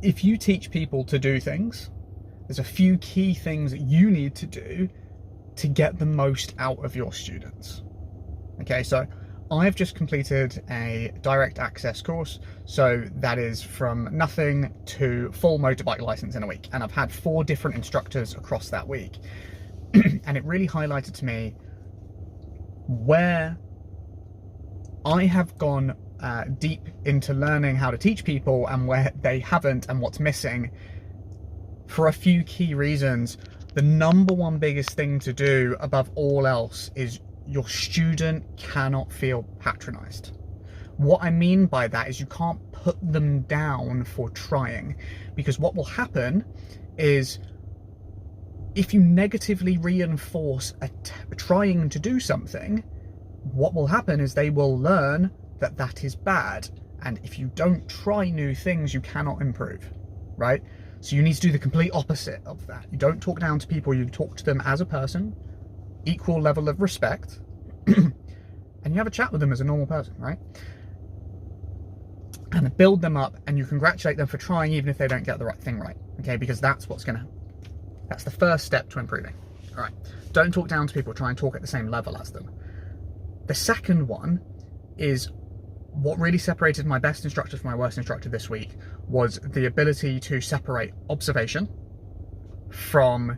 if you teach people to do things, there's a few key things that you need to do to get the most out of your students. Okay, so I've just completed a direct access course, so that is from nothing to full motorbike license in a week, and I've had 4 different instructors across that week. And it really highlighted to me where I have gone deep into learning how to teach people and where they haven't, and what's missing, for a few key reasons. The number one biggest thing to do above all else is your student cannot feel patronized. What I mean by that is you can't put them down for trying, because what will happen is if you negatively reinforce trying to do something, what will happen is they will learn that that is bad. And if you don't try new things, you cannot improve, right? So you need to do the complete opposite of that. You don't talk down to people, you talk to them as a person, equal level of respect, and you have a chat with them as a normal person, right? And build them up, and you congratulate them for trying even if they don't get the right thing right, okay? Because that's that's the first step to improving. All right, don't talk down to people, try and talk at the same level as them. The second one is what really separated my best instructor from my worst instructor this week was the ability to separate observation from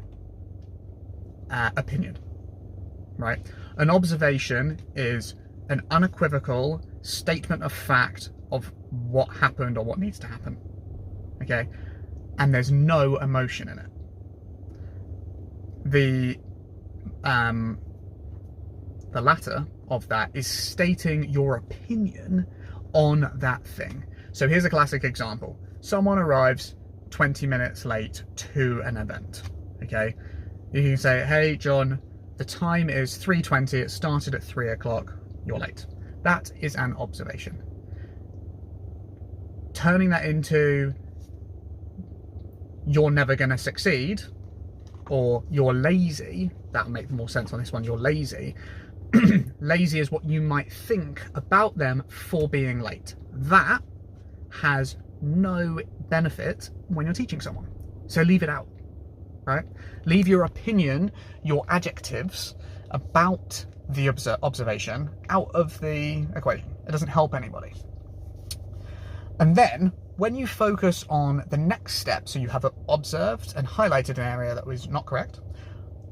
opinion, right? An observation is an unequivocal statement of fact of what happened or what needs to happen, okay? And there's no emotion in it. The latter of that is stating your opinion on that thing. So here's a classic example. Someone arrives 20 minutes late to an event, okay? You can say, hey, John, the time is 3:20, it started at 3 o'clock, you're late. That is an observation. Turning that into, you're never gonna succeed, or you're lazy, that'll make more sense on this one, you're lazy. Lazy is what you might think about them for being late. That has no benefit when you're teaching someone. So leave it out, right? Leave your opinion, your adjectives about the observation out of the equation. It doesn't help anybody. And then when you focus on the next step, so you have observed and highlighted an area that was not correct,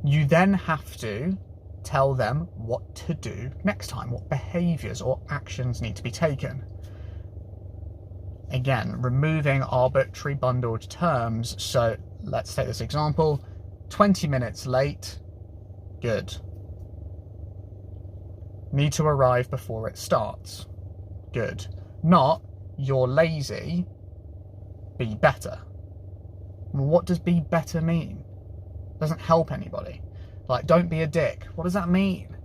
you then have to tell them what to do next time, what behaviors or actions need to be taken. Again, removing arbitrary bundled terms. So let's take this example, 20 minutes late, good. Need to arrive before it starts, good. Not, you're lazy, be better. What does be better mean? Doesn't help anybody. Like, don't be a dick. What does that mean?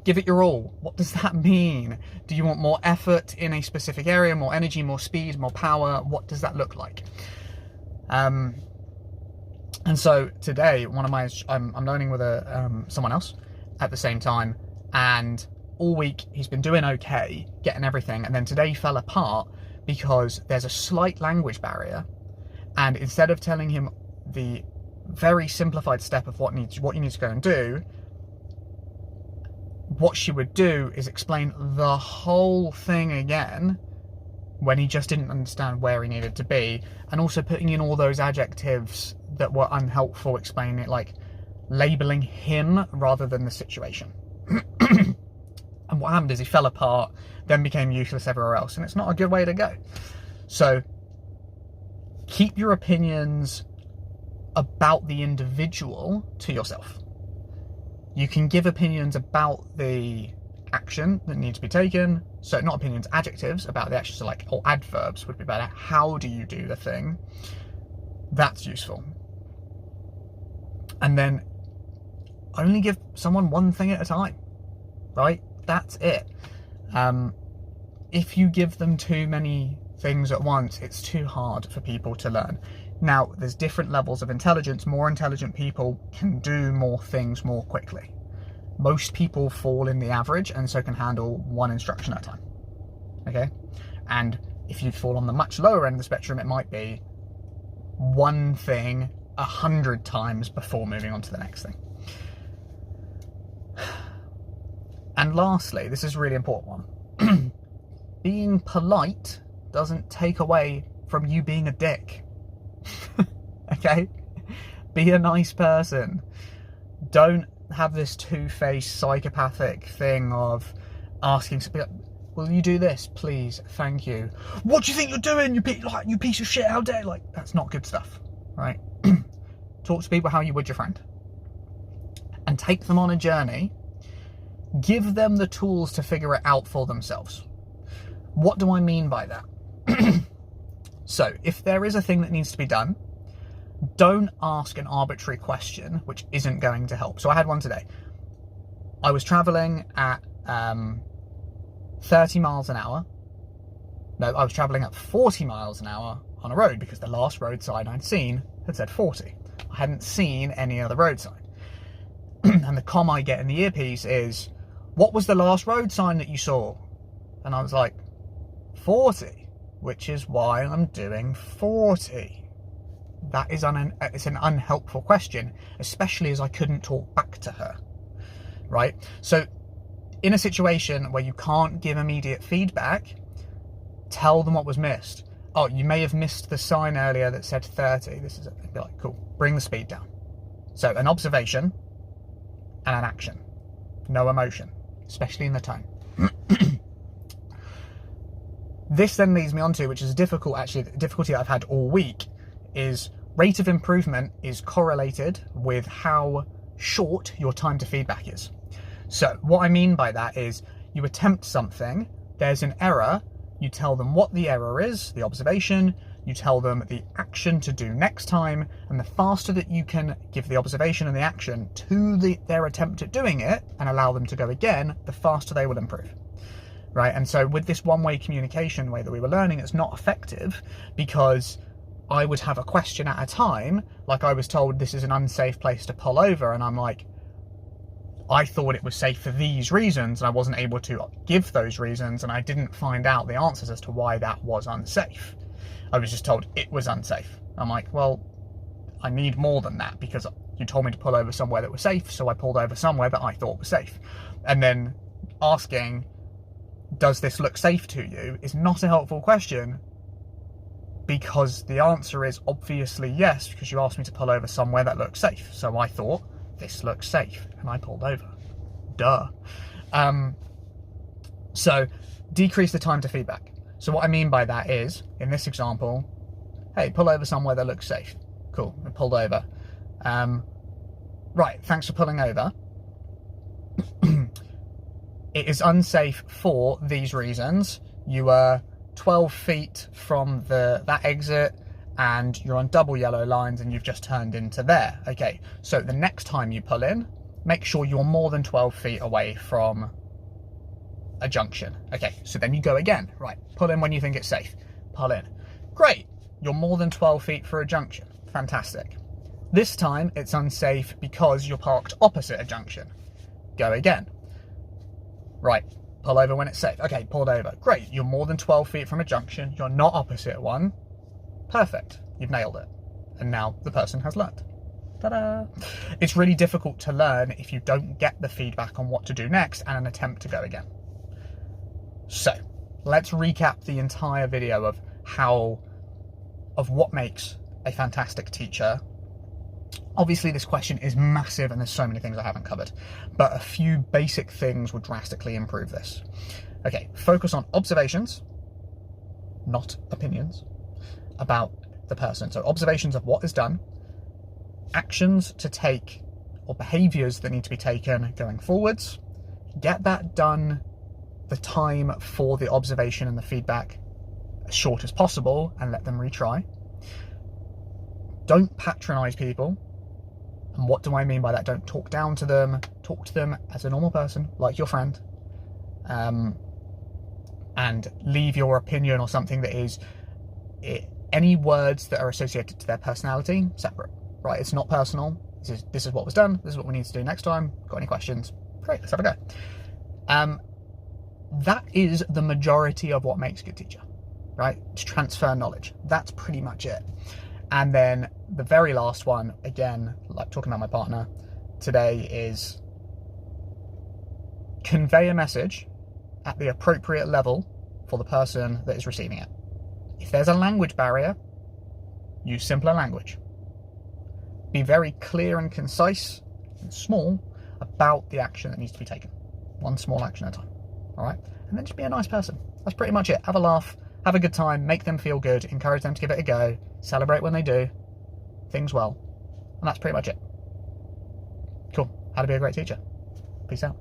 Give it your all. What does that mean? Do you want more effort in a specific area, more energy, more speed, more power? What does that look like? And so today, I'm learning with someone else at the same time, and all week he's been doing okay, getting everything, and then today he fell apart because there's a slight language barrier, and instead of telling him the very simplified step of what you need to go and do, what she would do is explain the whole thing again when he just didn't understand where he needed to be, and also putting in all those adjectives that were unhelpful, explaining it, like labeling him rather than the situation. And what happened is he fell apart, then became useless everywhere else, and it's not a good way to go. So keep your opinions about the individual to yourself. You can give opinions about the action that needs to be taken, so not opinions, adjectives about the action, so like, or adverbs would be better. How do you do the thing? That's useful. And then only give someone one thing at a time, right? That's it. If you give them too many things at once, it's too hard for people to learn. Now, there's different levels of intelligence. More intelligent people can do more things more quickly. Most people fall in the average and so can handle one instruction at a time, okay? And If you fall on the much lower end of the spectrum, it might be one thing 100 times before moving on to the next thing. And lastly, this is a really important one. Being polite doesn't take away from you being a dick. Okay? Be a nice person. Don't have this two-faced psychopathic thing of asking to be like, will you do this, please? Thank you. What do you think you're doing? You piece of shit, how dare? Like, that's not good stuff, right? Talk to people how you would your friend. And take them on a journey. Give them the tools to figure it out for themselves. What do I mean by that? So, if there is a thing that needs to be done, don't ask an arbitrary question which isn't going to help. So I had one today. I was travelling at 30 miles an hour. No, I was travelling at 40 miles an hour on a road because the last road sign I'd seen had said 40. I hadn't seen any other road sign. And the comm I get in the earpiece is, what was the last road sign that you saw? And I was like, 40, which is why I'm doing 40. That is it's an unhelpful question, especially as I couldn't talk back to her, right? So in a situation where you can't give immediate feedback, tell them what was missed. Oh, you may have missed the sign earlier that said 30. This is it. Be like, cool, bring the speed down. So an observation and an action. No emotion, especially in the tone. This then leads me on to, which is the difficulty I've had all week, is rate of improvement is correlated with how short your time to feedback is. So what I mean by that is, you attempt something, there's an error, you tell them what the error is, the observation, you tell them the action to do next time, and the faster that you can give the observation and the action to their attempt at doing it and allow them to go again, the faster they will improve. Right? And so with this one-way communication way that we were learning, it's not effective because I would have a question at a time, like I was told this is an unsafe place to pull over, and I'm like, I thought it was safe for these reasons, and I wasn't able to give those reasons, and I didn't find out the answers as to why that was unsafe. I was just told it was unsafe. I'm like, well, I need more than that, because you told me to pull over somewhere that was safe, so I pulled over somewhere that I thought was safe. And then asking, does this look safe to you, is not a helpful question, because the answer is obviously yes, because you asked me to pull over somewhere that looks safe. So I thought, this looks safe, and I pulled over. Duh. So decrease the time to feedback. So what I mean by that is, in this example, hey, pull over somewhere that looks safe. Cool, I pulled over. Right, thanks for pulling over. It is unsafe for these reasons. You were 12 feet from that exit, and you're on double yellow lines, and you've just turned into there. Okay, so the next time you pull in, make sure you're more than 12 feet away from a junction. Okay, so then you go again. Right, pull in when you think it's safe. Pull in. Great, you're more than 12 feet for a junction. Fantastic. This time it's unsafe because you're parked opposite a junction. Go again. Right, pull over when it's safe. Okay, pulled over. Great, you're more than 12 feet from a junction. You're not opposite one. Perfect, you've nailed it. And now the person has learned. Ta-da! It's really difficult to learn if you don't get the feedback on what to do next and an attempt to go again. So, let's recap the entire video of what makes a fantastic teacher. Obviously this question is massive and there's so many things I haven't covered, but a few basic things would drastically improve this. Okay, focus on observations, not opinions, about the person. So observations of what is done, actions to take or behaviours that need to be taken going forwards. Get that done, the time for the observation and the feedback as short as possible, and let them retry. Don't patronise people. And what do I mean by that? Don't talk down to them. Talk to them as a normal person, like your friend. And leave your opinion or something that is any words that are associated to their personality separate. Right? It's not personal. This is what was done. This is what we need to do next time. Got any questions? Great, let's have a go. That is the majority of what makes a good teacher. right? To transfer knowledge. That's pretty much it. And then the very last one, again, like talking about my partner today, is convey a message at the appropriate level for the person that is receiving it. If there's a language barrier, use simpler language. Be very clear and concise and small about the action that needs to be taken. One small action at a time. All right? And then just be a nice person. That's pretty much it. Have a laugh, have a good time, make them feel good, encourage them to give it a go, celebrate when they do things well. And that's pretty much it. Cool. How to be a great teacher. Peace out.